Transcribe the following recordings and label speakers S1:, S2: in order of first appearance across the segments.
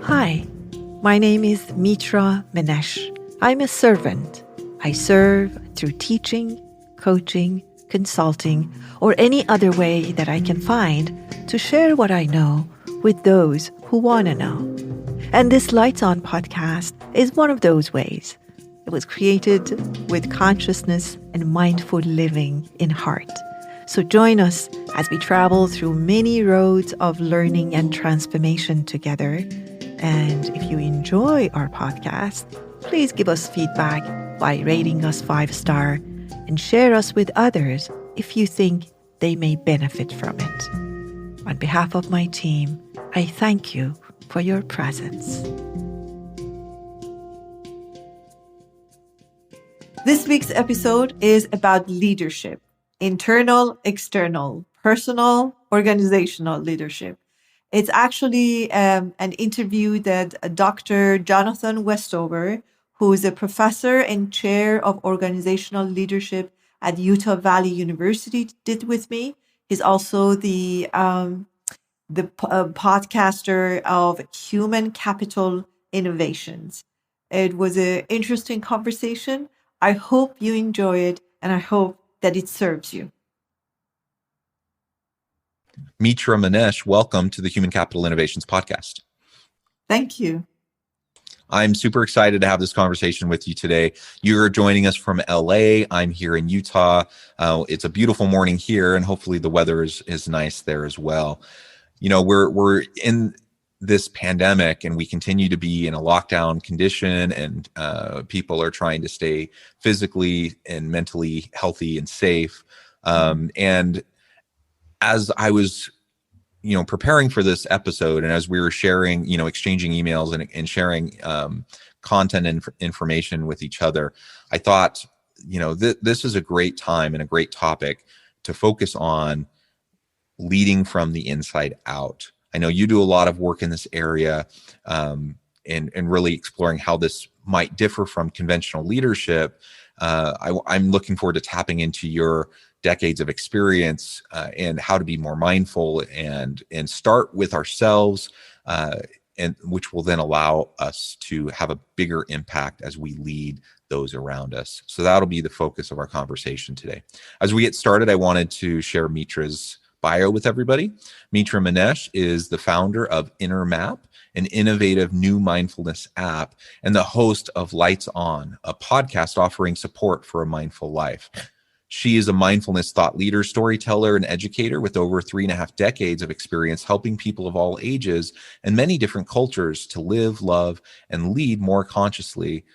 S1: Hi, my name is Mitra Manesh. I'm a servant. I serve through teaching, coaching, consulting, or any other way that I can find to share what I know with those who want to know. And this Lights On podcast is one of those ways. It was created with consciousness and mindful living in heart. So join us as we travel through many roads of learning and transformation together. And if you enjoy our podcast, please give us feedback by rating us 5-star and share us with others if you think they may benefit from it. On behalf of my team, I thank you for your presence. This week's episode is about leadership, internal, external, personal, organizational leadership. It's actually an interview that Dr. Jonathan Westover, who is a professor and chair of organizational leadership at Utah Valley University, did with me. He's also the podcaster of Human Capital Innovations. It was an interesting conversation. I hope you enjoy it, and I hope that it serves you.
S2: Mitra Manesh, welcome to the Human Capital Innovations podcast.
S1: Thank you.
S2: I'm super excited to have this conversation with you today. You're joining us from LA. I'm here in Utah. It's a beautiful morning here, and hopefully the weather is nice there as well. You know, we're in this pandemic, and we continue to be in a lockdown condition, and people are trying to stay physically and mentally healthy and safe. And as I was, preparing for this episode, and as we were sharing, exchanging emails and sharing content and information with each other, I thought, this is a great time and a great topic to focus on leading from the inside out. I know you do a lot of work in this area, and really exploring how this might differ from conventional leadership. I'm looking forward to tapping into your decades of experience and how to be more mindful and start with ourselves, and which will then allow us to have a bigger impact as we lead those around us. So that'll be the focus of our conversation today. As we get started, I wanted to share Mitra's bio with everybody. Mitra Manesh is the founder of InnerMap, an innovative new mindfulness app, and the host of Lights On, a podcast offering support for a mindful life. She is a mindfulness thought leader, storyteller, and educator with over 3.5 decades of experience helping people of all ages and many different cultures to live, love, and lead more consciously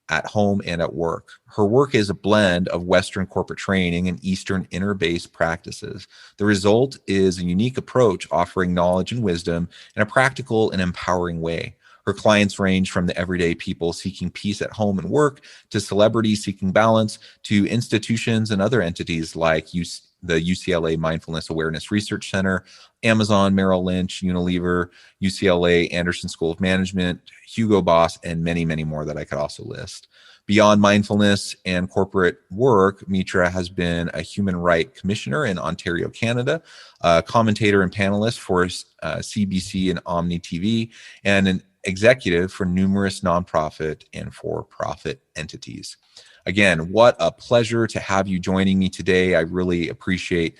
S2: at home and at work. Her work is a blend of Western corporate training and Eastern inner-based practices. The result is a unique approach offering knowledge and wisdom in a practical and empowering way. Her clients range from the everyday people seeking peace at home and work to celebrities seeking balance to institutions and other entities like the UCLA Mindfulness Awareness Research Center, Amazon, Merrill Lynch, Unilever, UCLA Anderson School of Management, Hugo Boss, and many, many more that I could also list. Beyond mindfulness and corporate work, Mitra has been a human rights commissioner in Ontario, Canada, a commentator and panelist for CBC and Omni TV, and an executive for numerous nonprofit and for-profit entities. Again, what a pleasure to have you joining me today. I really appreciate,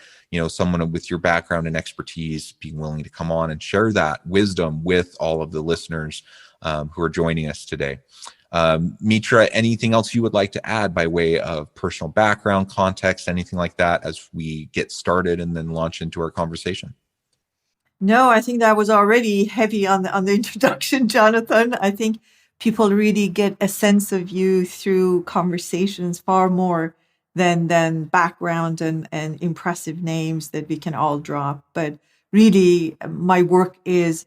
S2: someone with your background and expertise being willing to come on and share that wisdom with all of the listeners who are joining us today. Mitra, anything else you would like to add by way of personal background, context, anything like that as we get started and then launch into our conversation?
S1: No, I think that was already heavy on the introduction, Jonathan. I think people really get a sense of you through conversations far more than background and impressive names that we can all drop. But really, my work its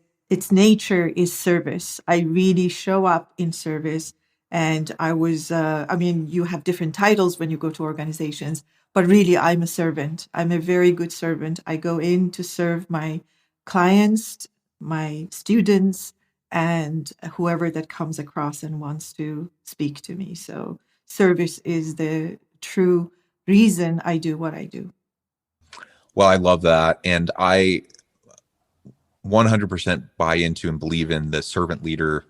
S1: nature is service. I really show up in service. And you have different titles when you go to organizations, but really I'm a servant. I'm a very good servant. I go in to serve my clients, my students, and whoever that comes across and wants to speak to me. So service is the true reason I do what I do.
S2: Well, I love that. And 100% buy into and believe in the servant leader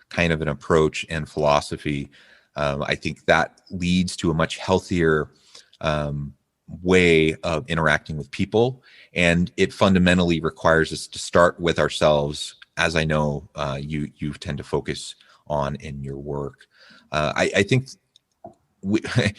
S2: kind of an approach and philosophy. I think that leads to a much healthier way of interacting with people. And it fundamentally requires us to start with ourselves, as I know you tend to focus on in your work. I think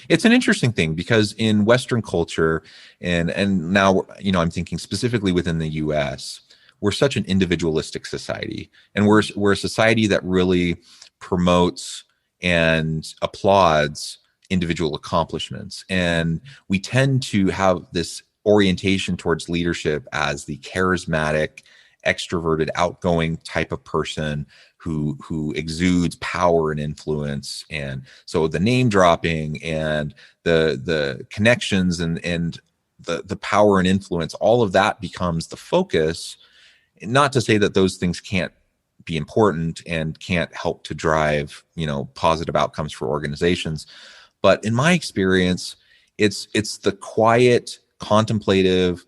S2: it's an interesting thing because in Western culture, and now, I'm thinking specifically within the US, we're such an individualistic society, and we're a society that really promotes and applauds individual accomplishments. And we tend to have this orientation towards leadership as the charismatic, extroverted, outgoing type of person who exudes power and influence. And so the name dropping and the connections and the power and influence, all of that becomes the focus. Not to say that those things can't be important and can't help to drive, positive outcomes for organizations. But in my experience, it's the quiet, contemplative,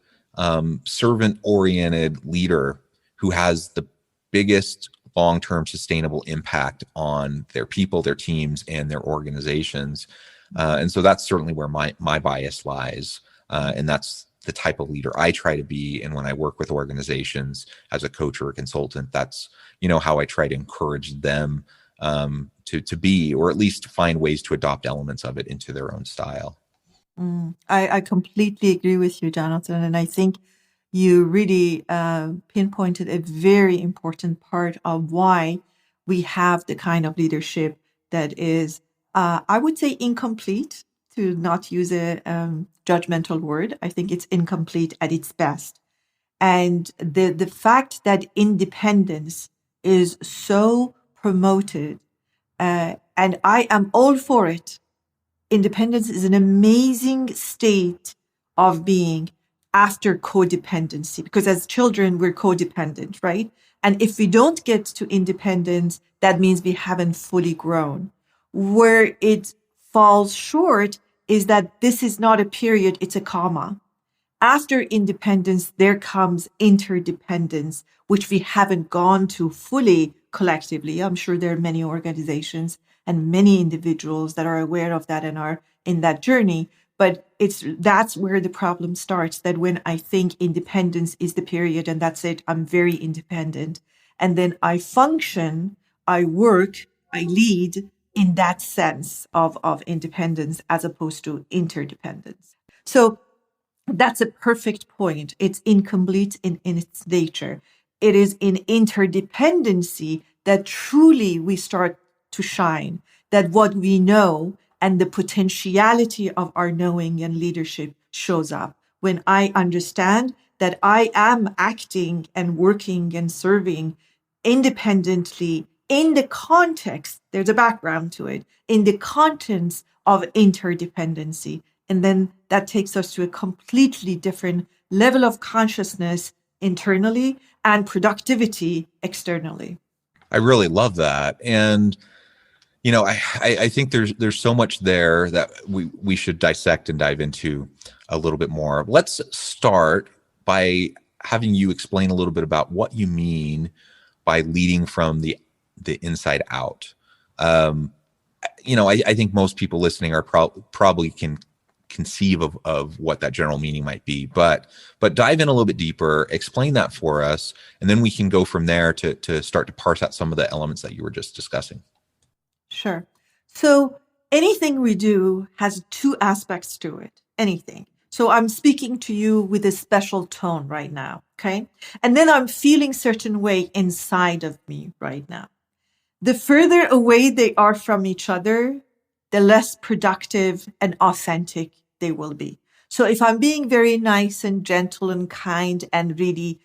S2: servant-oriented leader who has the biggest long-term sustainable impact on their people, their teams, and their organizations. And so that's certainly where my bias lies. And that's the type of leader I try to be. And when I work with organizations as a coach or a consultant, that's, how I try to encourage them to be, or at least to find ways to adopt elements of it into their own style.
S1: I completely agree with you, Jonathan. And I think you really pinpointed a very important part of why we have the kind of leadership that is, I would say, incomplete, to not use a judgmental word. I think it's incomplete at its best. And the fact that independence is so promoted, and I am all for it. Independence is an amazing state of being after codependency, because as children, we're codependent, right? And if we don't get to independence, that means we haven't fully grown. Where it falls short is that this is not a period, it's a comma. After independence, there comes interdependence, which we haven't gone to fully collectively. I'm sure there are many organizations and many individuals that are aware of that and are in that journey. But that's where the problem starts, that when I think independence is the period and that's it, I'm very independent. And then I function, I work, I lead in that sense of independence as opposed to interdependence. So that's a perfect point. It's incomplete in its nature. It is in interdependency that truly we start to shine, that what we know and the potentiality of our knowing and leadership shows up. When I understand that I am acting and working and serving independently in the context, there's a background to it, in the contents of interdependency. And then that takes us to a completely different level of consciousness internally and productivity externally.
S2: I really love that. And, I think there's so much there that we should dissect and dive into a little bit more. Let's start by having you explain a little bit about what you mean by leading from the inside out. I think most people listening are probably can conceive of what that general meaning might be, but dive in a little bit deeper, explain that for us, and then we can go from there to start to parse out some of the elements that you were just discussing.
S1: Sure. So anything we do has two aspects to it, anything. So I'm speaking to you with a special tone right now, okay? And then I'm feeling certain way inside of me right now. The further away they are from each other, the less productive and authentic they will be. So if I'm being very nice and gentle and kind and really,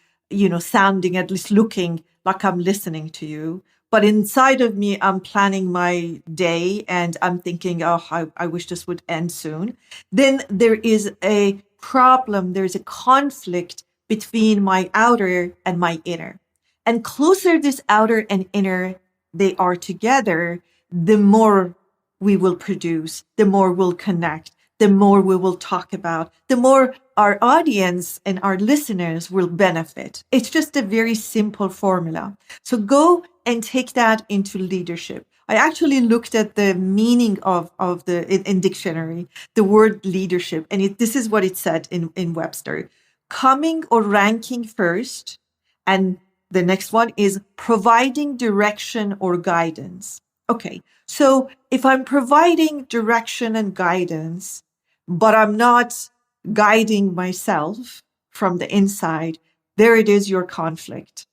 S1: sounding, at least looking like I'm listening to you, but inside of me, I'm planning my day and I'm thinking, oh, I wish this would end soon. Then there is a problem. There's a conflict between my outer and my inner. And closer this outer and inner they are together, the more we will produce, the more we'll connect, the more we will talk about, the more our audience and our listeners will benefit. It's just a very simple formula. So go and take that into leadership. I actually looked at the meaning of the in dictionary, the word leadership, and this is what it said in Webster: coming or ranking first, and the next one is providing direction or guidance. Okay, so if I'm providing direction and guidance, but I'm not guiding myself from the inside, there it is, your conflict.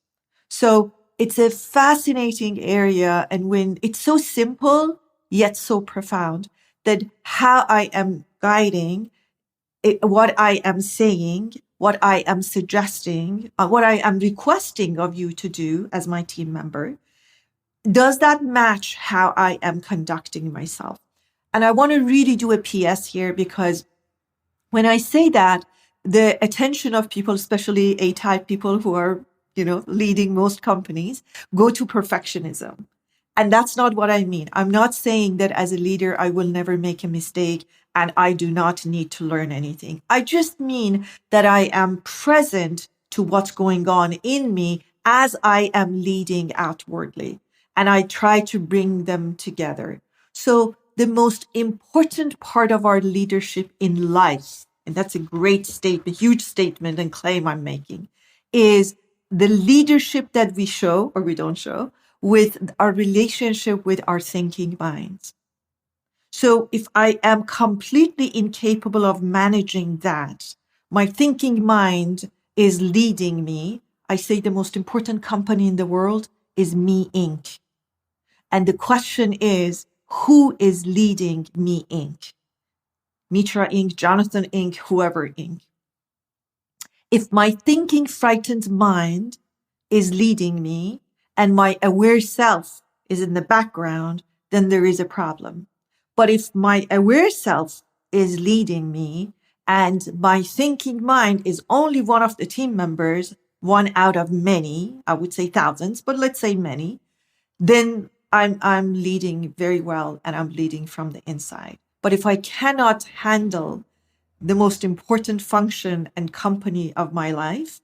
S1: So it's a fascinating area. And when it's so simple, yet so profound, that how I am guiding what I am saying, what I am suggesting, what I am requesting of you to do as my team member, does that match how I am conducting myself? And I want to really do a PS here, because when I say that, the attention of people, especially A-type people who are, leading most companies, go to perfectionism. And that's not what I mean. I'm not saying that as a leader, I will never make a mistake and I do not need to learn anything. I just mean that I am present to what's going on in me as I am leading outwardly. And I try to bring them together. So the most important part of our leadership in life, and that's a great statement, huge statement and claim I'm making, is the leadership that we show or we don't show with our relationship with our thinking minds. So if I am completely incapable of managing that, my thinking mind is leading me. I say the most important company in the world is Me Inc. And the question is, who is leading Me Inc.? Mitra Inc., Jonathan Inc., whoever Inc. If my thinking frightened mind is leading me and my aware self is in the background, then there is a problem. But if my aware self is leading me and my thinking mind is only one of the team members, one out of many, I would say thousands, but let's say many, then I'm leading very well and I'm leading from the inside. But if I cannot handle the most important function and company of my life,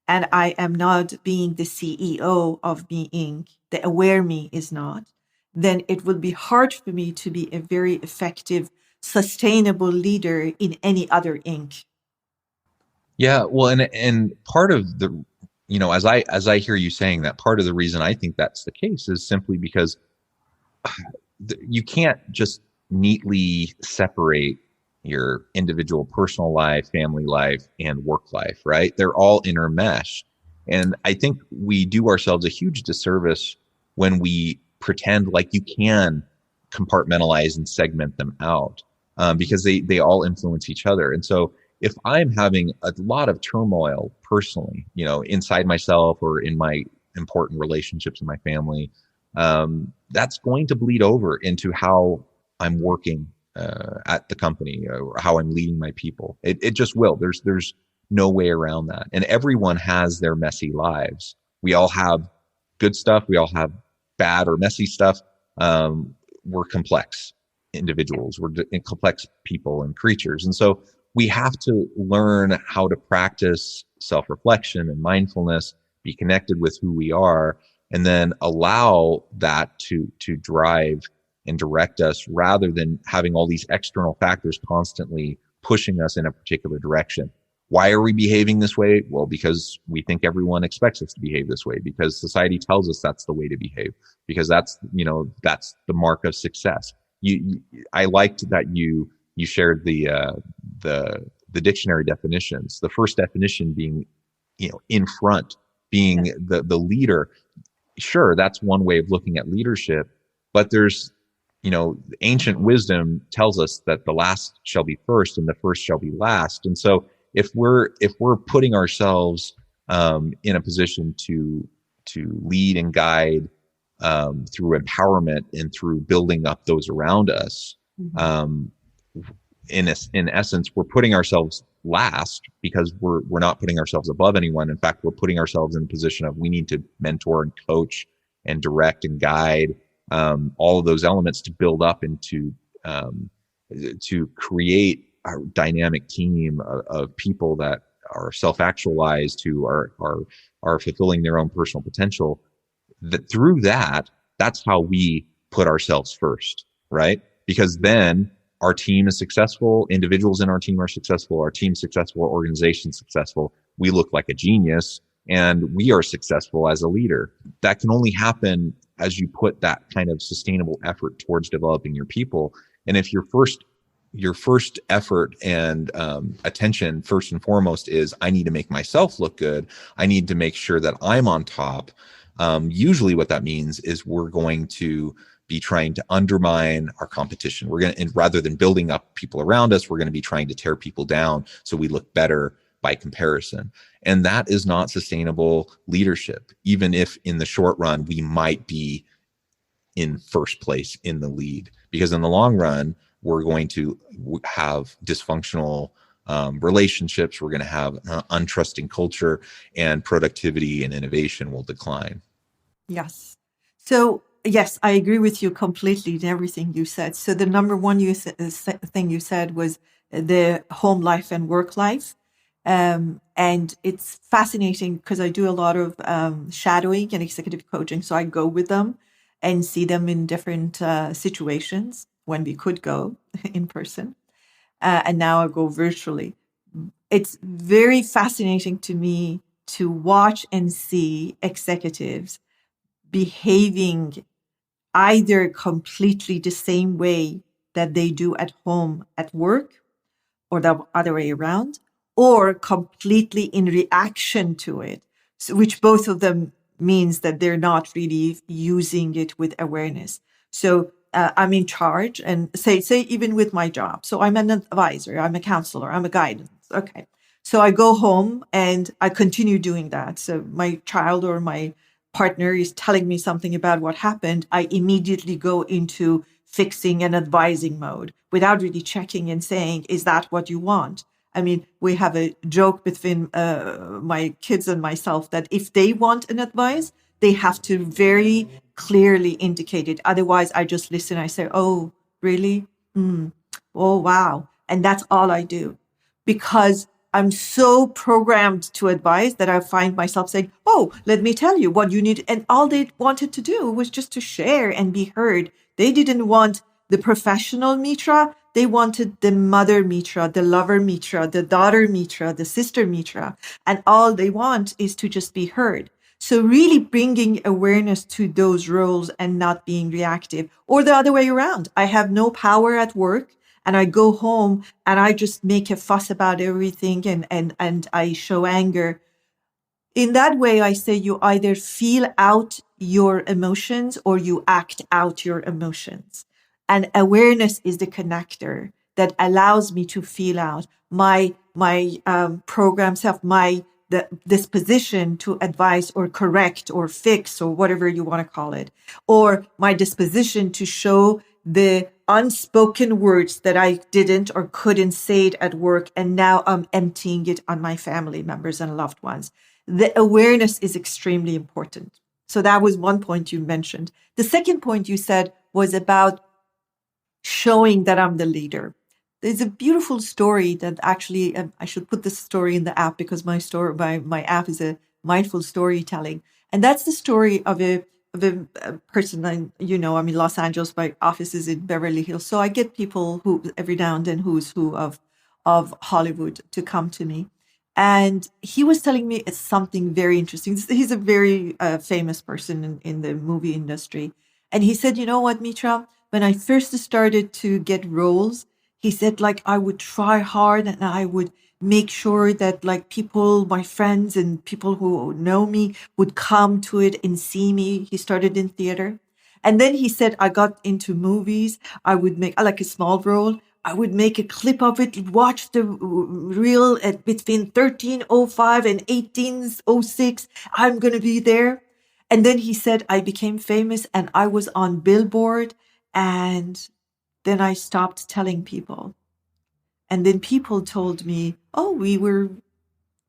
S1: and I am not being the CEO of Me Inc., the aware me is not, then it will be hard for me to be a very effective, sustainable leader in any other Inc.
S2: Yeah, well, and part of the, as I hear you saying that, part of the reason I think that's the case is simply because you can't just neatly separate your individual personal life, family life, and work life, right? They're all intermeshed. And I think we do ourselves a huge disservice when we pretend like you can compartmentalize and segment them out, because they all influence each other. And so if I'm having a lot of turmoil personally, inside myself or in my important relationships in my family, that's going to bleed over into how I'm working at the company or how I'm leading my people. It just will. There's no way around that. And everyone has their messy lives. We all have good stuff. We all have bad or messy stuff. We're complex individuals. We're complex people and creatures. And so we have to learn how to practice self-reflection and mindfulness, be connected with who we are, and then allow that to drive and direct us rather than having all these external factors constantly pushing us in a particular direction. Why are we behaving this way? Well, because we think everyone expects us to behave this way, because society tells us that's the way to behave, because that's the mark of success. I liked that you shared the dictionary definitions. The first definition being, in front, being the leader. Sure, that's one way of looking at leadership, but there's, ancient wisdom tells us that the last shall be first and the first shall be last. And so if we're putting ourselves in a position to lead and guide through empowerment and through building up those around us, in essence, we're putting ourselves last because we're not putting ourselves above anyone. In fact, we're putting ourselves in a position of we need to mentor and coach and direct and guide all of those elements to build up and to create a dynamic team of people that are self-actualized, who are fulfilling their own personal potential, that through that's how we put ourselves first, right? Because then our team is successful, individuals in our team are successful, our team's successful, organization's successful, we look like a genius, and we are successful as a leader. That can only happen as you put that kind of sustainable effort towards developing your people. And if your first effort and attention, first and foremost, is I need to make myself look good, I need to make sure that I'm on top, usually what that means is we're going to be trying to undermine our competition. And rather than building up people around us, we're going to be trying to tear people down so we look better by comparison. And that is not sustainable leadership, even if in the short run we might be in first place in the lead, because in the long run we're going to have dysfunctional relationships, we're going to have an untrusting culture, and productivity and innovation will decline.
S1: Yes. So yes, I agree with you completely in everything you said. So the number one thing you said was the home life and work life. And it's fascinating because I do a lot of shadowing and executive coaching. So I go with them and see them in different situations when we could go in person. And now I go virtually. It's very fascinating to me to watch and see executives behaving either completely the same way that they do at home at work, or the other way around, or completely in reaction to it, which both of them means that they're not really using it with awareness. So I'm in charge, and say even with my job. So I'm an advisor, I'm a counselor, I'm a guidance. Okay. So I go home and I continue doing that. So my child or my partner is telling me something about what happened, I immediately go into fixing and advising mode without really checking and saying, is that what you want? I mean, we have a joke between my kids and myself that if they want an advice, they have to very clearly indicate it. Otherwise, I just listen. I say, oh, really? Oh, wow. And that's all I do, because I'm so programmed to advise that I find myself saying, oh, let me tell you what you need. And all they wanted to do was just to share and be heard. They didn't want the professional Mitra. They wanted the mother Mitra, the lover Mitra, the daughter Mitra, the sister Mitra. And all they want is to just be heard. So really bringing awareness to those roles and not being reactive, or the other way around. I have no power at work, and I go home and I just make a fuss about everything and I show anger. In that way, I say you either feel out your emotions or you act out your emotions. And awareness is the connector that allows me to feel out my program self, the disposition to advise or correct or fix or whatever you want to call it, or my disposition to show the unspoken words that I didn't or couldn't say it at work, and now I'm emptying it on my family members and loved ones. The awareness is extremely important. So that was one point you mentioned. The second point you said was about showing that I'm the leader. There's a beautiful story that actually, I should put this story in the app, because my app is a mindful storytelling. And that's the story of a person. I'm in Los Angeles, my office is in Beverly Hills. So I get people who every now and then who's who of Hollywood to come to me. And he was telling me it's something very interesting. He's a very famous person in the movie industry. And he said, you know what, Mitra, when I first started to get roles, he said, like, I would try hard and I would make sure that like people, my friends and people who know me would come to it and see me. He started in theater. And then he said, I got into movies. I would make like a small role. I would make a clip of it, watch the reel at between 13:05 and 18:06. I'm going to be there. And then he said, I became famous and I was on Billboard. And then I stopped telling people. And then people told me, oh, we were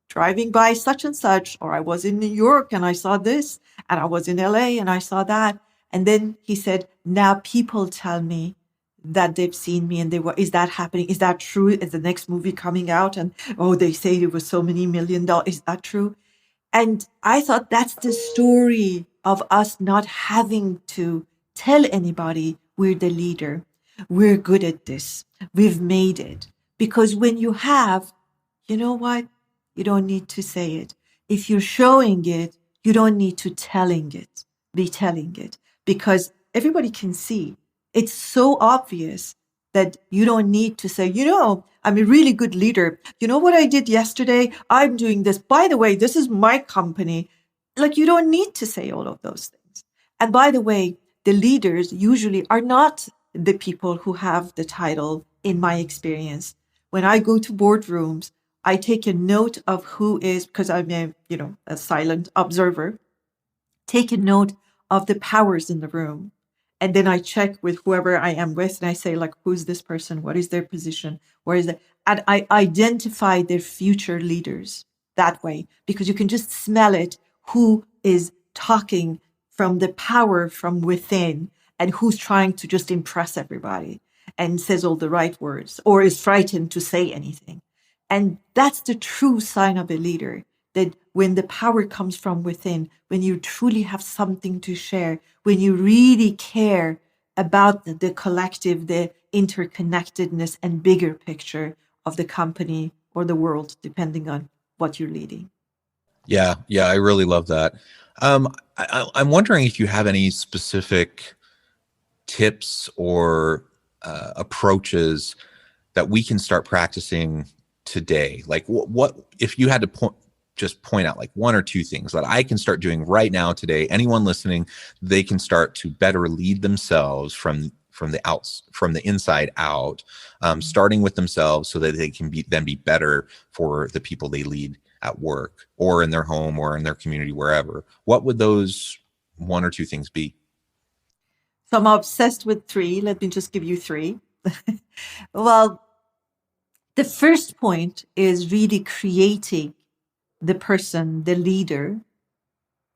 S1: driving by such and such, or I was in New York and I saw this, and I was in LA and I saw that. And then he said, now people tell me that they've seen me and they were, is that happening? Is that true? Is the next movie coming out? And oh, they say it was so many $1 million. Is that true? And I thought that's the story of us not having to tell anybody we're the leader. We're good at this. We've made it. Because when you have, you know what? You don't need to say it. If you're showing it, you don't need to be telling it, because everybody can see. It's so obvious that you don't need to say, I'm a really good leader. You know what I did yesterday? I'm doing this. By the way, this is my company. Like, you don't need to say all of those things. And by the way, the leaders usually are not the people who have the title, in my experience. When I go to boardrooms, I take a note of who is, because I'm a silent observer, take a note of the powers in the room. And then I check with whoever I am with, and I say, like, who's this person? What is their position? Where is it? And I identify their future leaders that way, because you can just smell it, who is talking from the power from within and who's trying to just impress everybody and says all the right words or is frightened to say anything. And that's the true sign of a leader, that when the power comes from within, when you truly have something to share, when you really care about the collective, the interconnectedness and bigger picture of the company or the world, depending on what you're leading.
S2: Yeah, I really love that. I'm wondering if you have any specific tips or approaches that we can start practicing today. Like, what if you had to just point out like one or two things that I can start doing right now today? Anyone listening, they can start to better lead themselves from the inside out, starting with themselves, so that they can be better for the people they lead at work or in their home or in their community, wherever. What would those one or two things be?
S1: So I'm obsessed with 3. Let me just give you 3. Well, the first point is really creating the person, the leader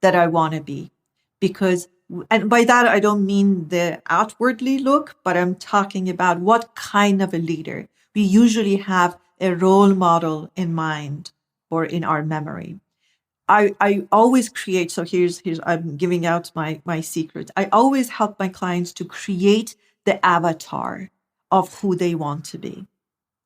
S1: that I want to be. Because, and by that, I don't mean the outwardly look, but I'm talking about what kind of a leader. We usually have a role model in mind or in our memory. I always create, so here's I'm giving out my secret. I always help my clients to create the avatar of who they want to be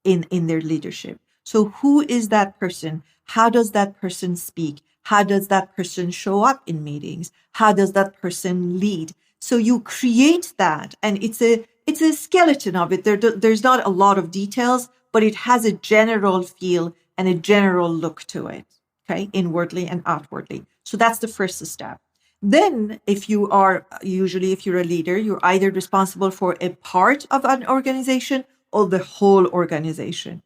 S1: in their leadership. So who is that person? How does that person speak? How does that person show up in meetings? How does that person lead? So you create that, and it's a skeleton of it. There's not a lot of details, but it has a general feel and a general look to it. Okay, inwardly and outwardly. So that's the first step. Then if you're a leader, you're either responsible for a part of an organization or the whole organization.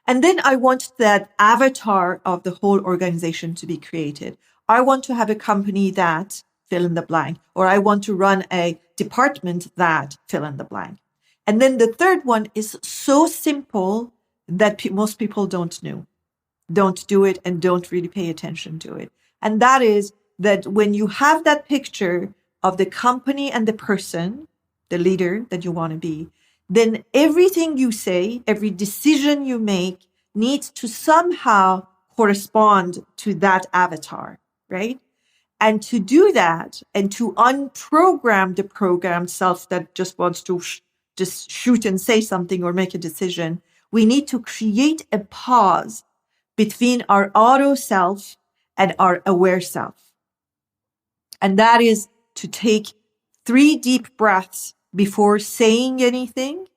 S1: And then I want that avatar of the whole organization to be created. I want to have a company that fill in the blank, or I want to run a department that fill in the blank. And then the third one is so simple that most people don't do it and don't really pay attention to it. And that is that when you have that picture of the company and the person, the leader that you want to be, then everything you say, every decision you make needs to somehow correspond to that avatar, right? And to do that and to unprogram the programmed self that just wants to just shoot and say something or make a decision, we need to create a pause between our auto self and our aware self. And that is to take 3 deep breaths before saying anything,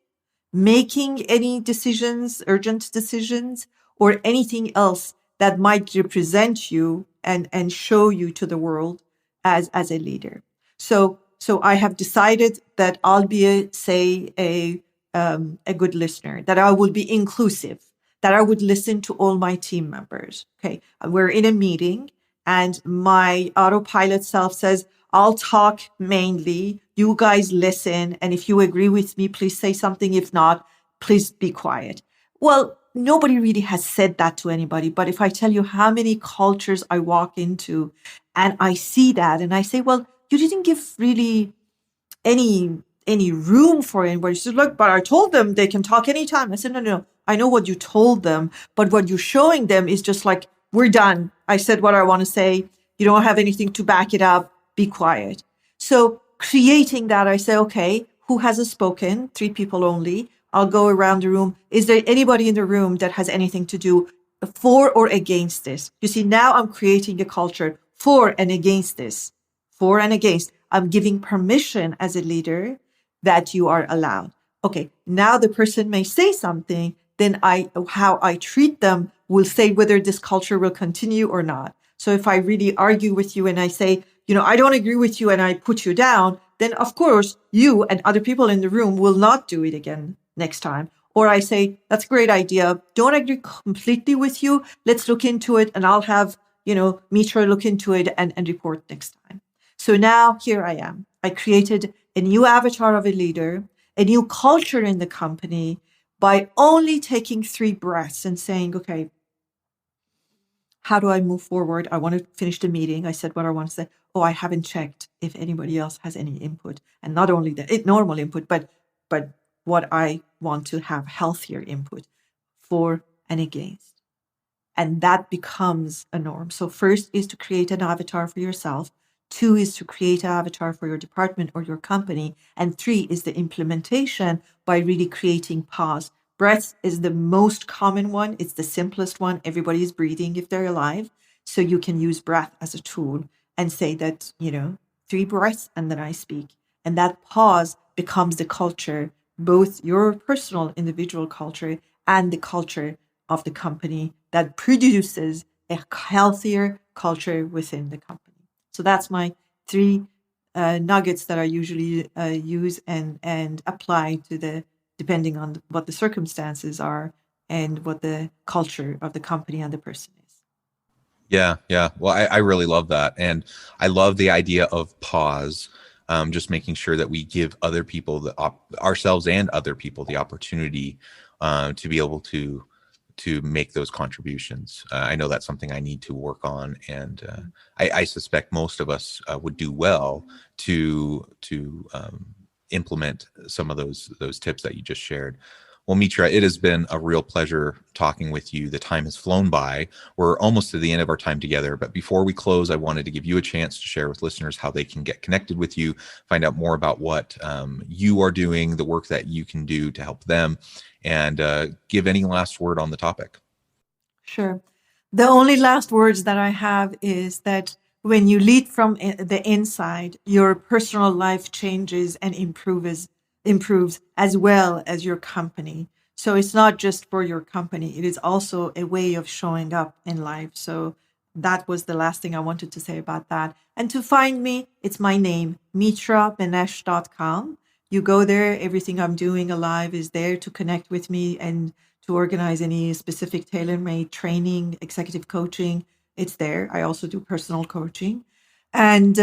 S1: making any decisions, urgent decisions, or anything else that might represent you and show you to the world as a leader. So I have decided that I'll be a good listener, that I will be inclusive, that I would listen to all my team members. Okay, we're in a meeting and my autopilot self says, I'll talk mainly, you guys listen, and if you agree with me, please say something. If not, please be quiet. Well, nobody really has said that to anybody, but if I tell you how many cultures I walk into and I see that and I say, well, you didn't give really any any room for anybody. She said, look, but I told them they can talk anytime. I said, no. I know what you told them, but what you're showing them is just like, we're done. I said what I want to say. You don't have anything to back it up. Be quiet. So creating that, I say, okay, who hasn't spoken? 3 people only. I'll go around the room. Is there anybody in the room that has anything to do for or against this? You see, now I'm creating a culture for and against this. For and against. I'm giving permission as a leader that you are allowed. Okay, now the person may say something, then how I treat them will say whether this culture will continue or not. So if I really argue with you and I say, I don't agree with you and I put you down, then of course you and other people in the room will not do it again next time. Or I say, that's a great idea. Don't agree completely with you. Let's look into it and I'll have, Mitra look into it and report next time. So now here I am. I created a new avatar of a leader, a new culture in the company by only taking 3 breaths and saying, okay, how do I move forward? I want to finish the meeting. I said what I want to say. Oh, I haven't checked if anybody else has any input. And not only the normal input, but what I want to have healthier input for and against. And that becomes a norm. So first is to create an avatar for yourself. 2 is to create an avatar for your department or your company. And 3 is the implementation by really creating pause. Breath is the most common one. It's the simplest one. Everybody is breathing if they're alive. So you can use breath as a tool and say that, 3 breaths and then I speak. And that pause becomes the culture, both your personal individual culture and the culture of the company that produces a healthier culture within the company. So that's my 3 nuggets that I usually use and apply to depending on what the circumstances are and what the culture of the company and the person is.
S2: Yeah. Well, I really love that. And I love the idea of pause, just making sure that we give other people, ourselves and other people, the opportunity to be able to make those contributions. I know that's something I need to work on, and I suspect most of us would do well to implement some of those tips that you just shared. Well, Mitra, it has been a real pleasure talking with you. The time has flown by. We're almost to the end of our time together, but before we close, I wanted to give you a chance to share with listeners how they can get connected with you, find out more about what you are doing, the work that you can do to help them, and give any last word on the topic.
S1: Sure. The only last words that I have is that when you lead from the inside, your personal life changes and improves as well as your company. So it's not just for your company. It is also a way of showing up in life. So that was the last thing I wanted to say about that. And to find me, it's my name, mitramanesh.com. You go there, everything I'm doing alive is there to connect with me and to organize any specific tailor-made training, executive coaching. It's there. I also do personal coaching. And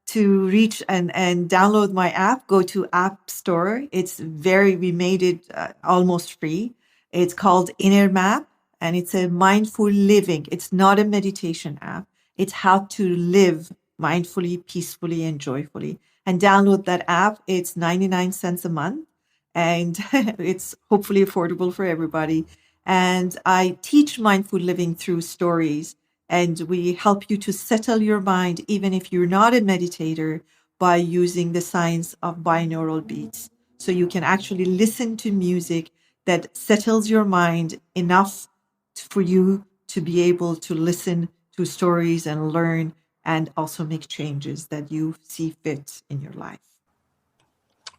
S1: to reach and download my app, go to App Store. We made it almost free. It's called Inner Map, and it's a mindful living. It's not a meditation app. It's how to live mindfully, peacefully, and joyfully. And download that app. It's 99 cents a month, and it's hopefully affordable for everybody. And I teach mindful living through stories. And we help you to settle your mind, even if you're not a meditator, by using the science of binaural beats. So you can actually listen to music that settles your mind enough for you to be able to listen to stories and learn and also make changes that you see fit in your life.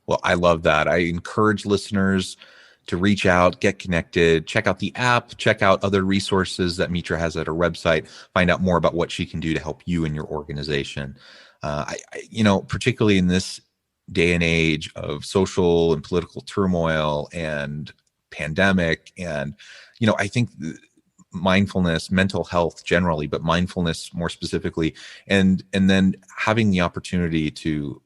S2: Well, I love that. I encourage listeners to reach out, get connected, check out the app, check out other resources that Mitra has at her website, find out more about what she can do to help you and your organization. Particularly in this day and age of social and political turmoil and pandemic, and I think mindfulness, mental health generally, but mindfulness more specifically, and then having the opportunity to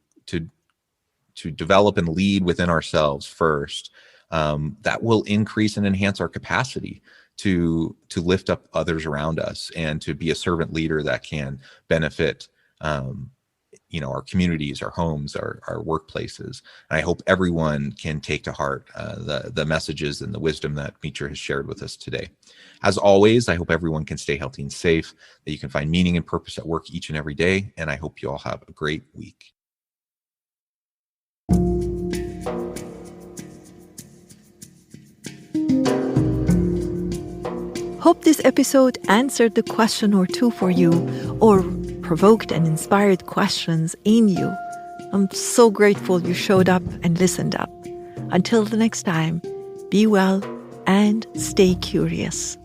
S2: develop and lead within ourselves first. That will increase and enhance our capacity to lift up others around us and to be a servant leader that can benefit our communities, our homes, our workplaces. And I hope everyone can take to heart the messages and the wisdom that Mitra has shared with us today. As always, I hope everyone can stay healthy and safe, that you can find meaning and purpose at work each and every day. And I hope you all have a great week.
S1: Hope this episode answered the question or two for you, or provoked and inspired questions in you. I'm so grateful you showed up and listened up. Until the next time, be well and stay curious.